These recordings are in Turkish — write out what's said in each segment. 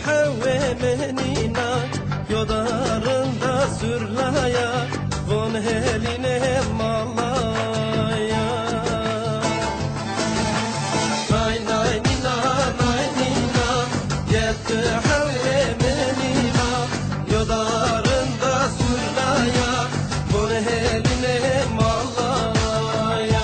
Havmenina yodarında sürlaya von heline malaya nay nay nina nay nina yetti havmenina yodarında sürlaya von heline malaya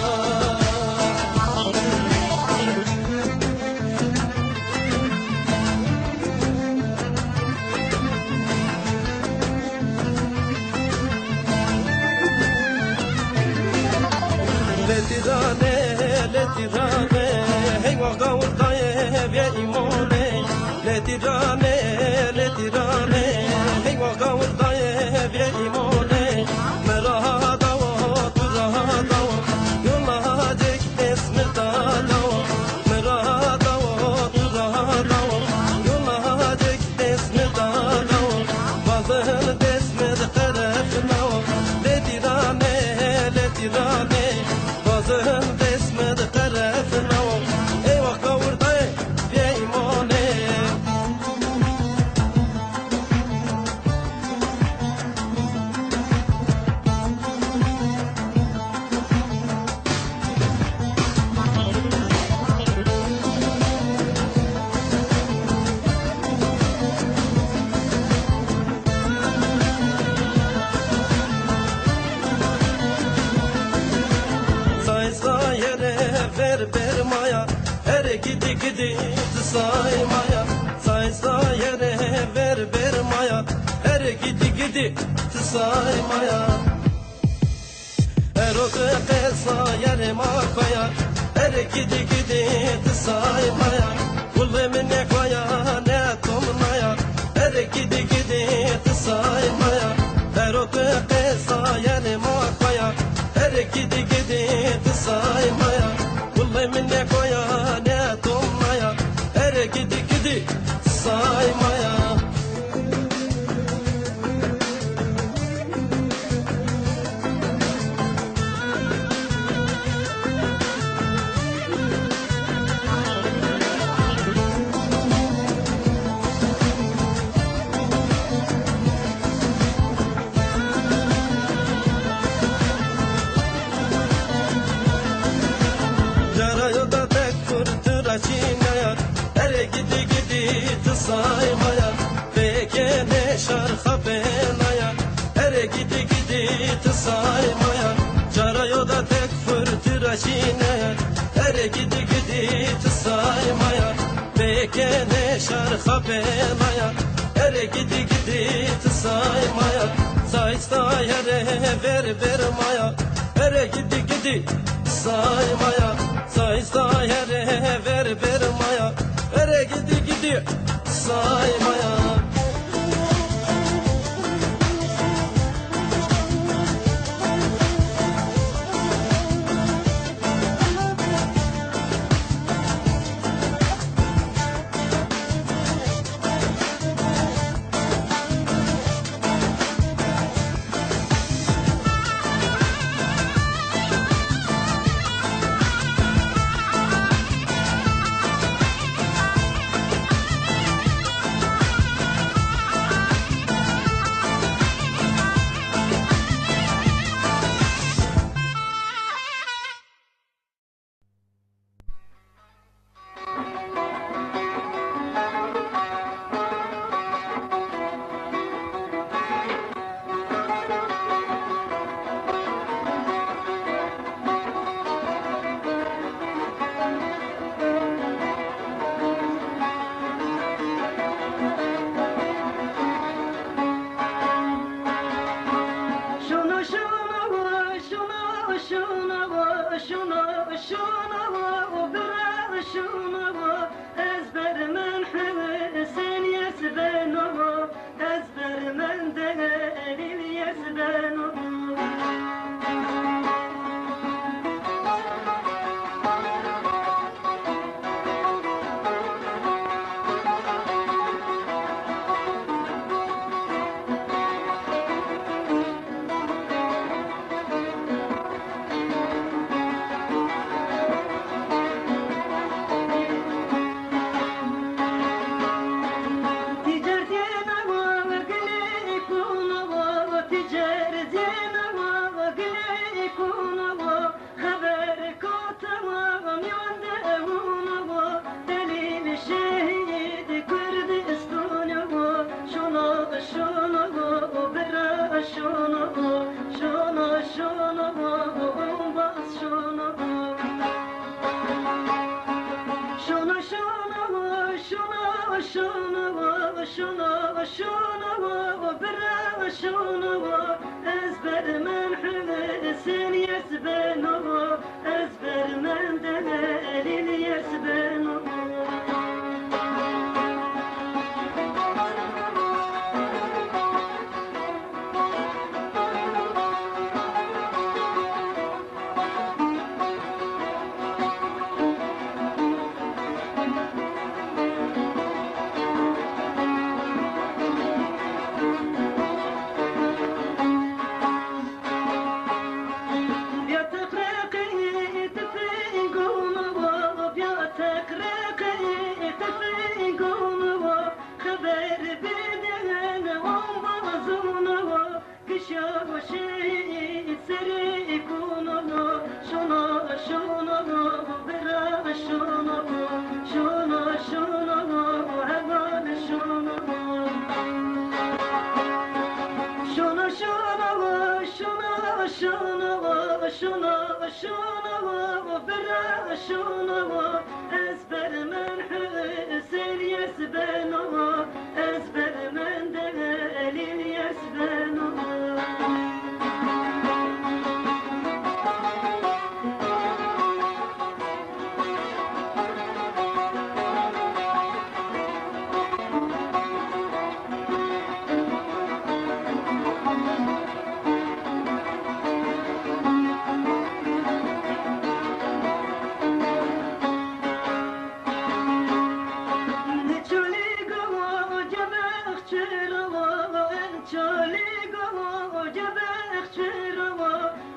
letirane hey waga urdaye ya imone letirane hey waga urdaye ya imone merahada wa turahada wa yola dek esme dala wa merahada wa turahada wa yola dek esme dala wa bazan desme de tarafna wa letirane bazan desme de tarafna wa ey waga urdaye ya imone ver maya her gidi gidi saymaya saysa yere ver maya her gidi gidi saymaya her o pesa yere makaya her gidi gidi saymaya kullemine koya ne tomnaya her gidi gidi saymaya her o pesa yere makaya her gidi gidi saymaya kullemine koya ne tomnaya her gidi gidi saymaya Carayoda tek fırtıra çiğnaya her gidi gidi saymaya bekene şarha benaya her gidi gidi saymaya Carayoda tek fırtıra çiğnaya her gidi gidi saymaya bekene şarha benaya her gidi gidi saymaya saysta yere ver maya her gidi gidi saymaya saysta yere ver maya her gidi gidi saymaya ezber men hüvesin yesbeno ezber men delil yesbeno ezber men hüseyin yesbeno ezber men delil yesbeno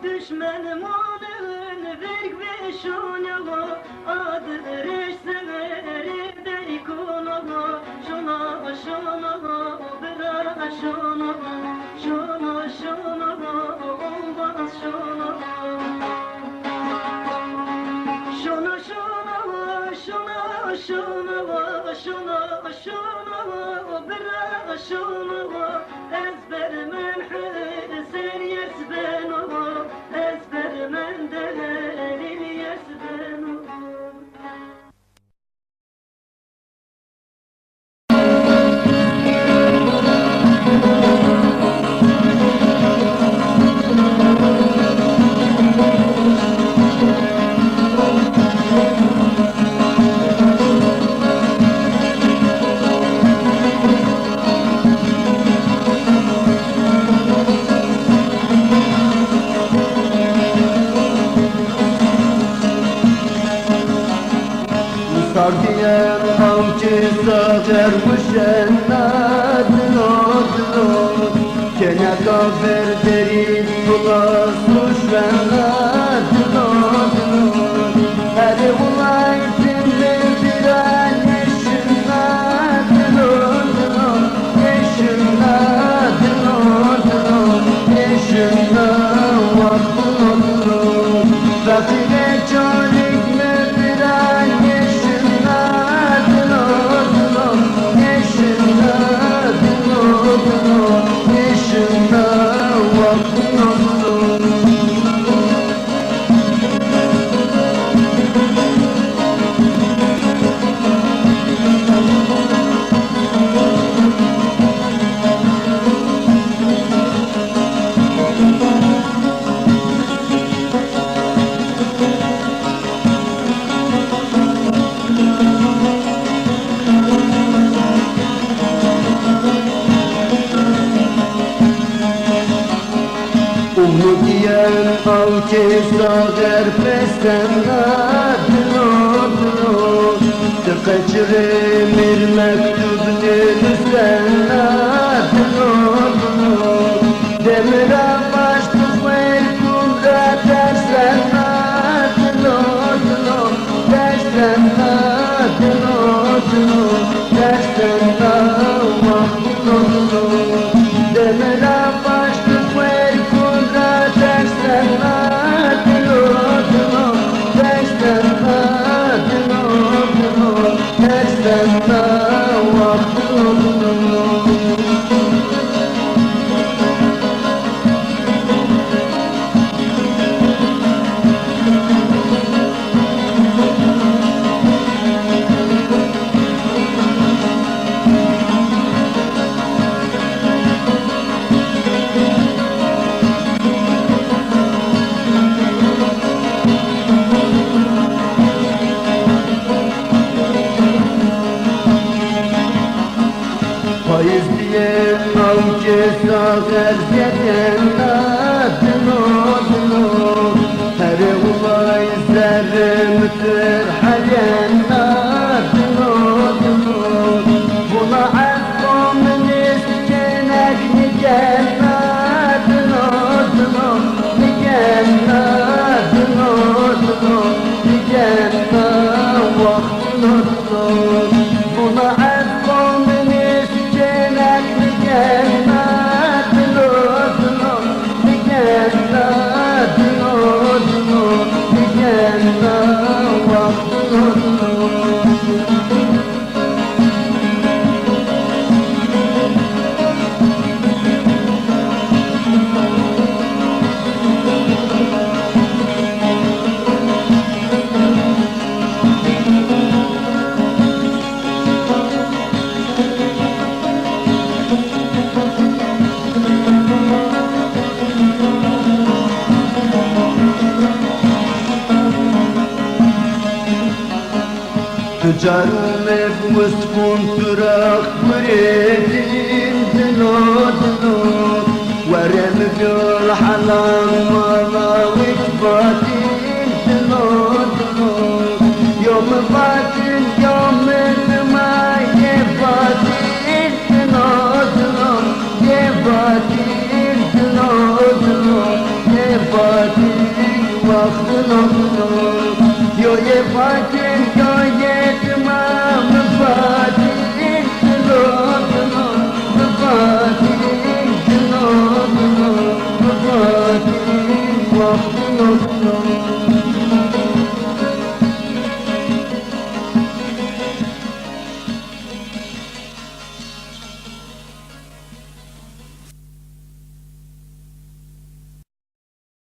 düşmenim onun verg ve şunyalı adı reşseveri de ikonalı şuna şuna bıra şuna şuna şuna olmaz şuna şuna şuna şuna şuna şuna şuna bıra şuna ezber men hüseyin yesbeno ezber men delil yesbeno Sardiyen avcı sağır müşennadın odun Kene kafer derin bula suçvenadın odun Her ulay dinle bir an yeşilnadın odun Yeşilnadın odun Yeşilnadın odun Fakire çolik me bir an avcı sağır pestenadın odun Tıkaçırım bir mektubunu senadın odun Demire başlık ver kumda tersenadın odun Tersenadın odun Tersenadın odun Demire başlık ver kumda tersenadın odun Tersenadın odun Tersenadın odun Buna etkominiz cennet mi cennet Dino mi cennet Dino mi cennet Vah Dino تجرب وسكن تراخ مريدين دنو دنو ورم جول حلال مالا وكباتين دنو دنو يوم باتين يوم ما يباتين دنو دنو يباتين دنو دنو يباتين وقت دنو دنو يو يباتين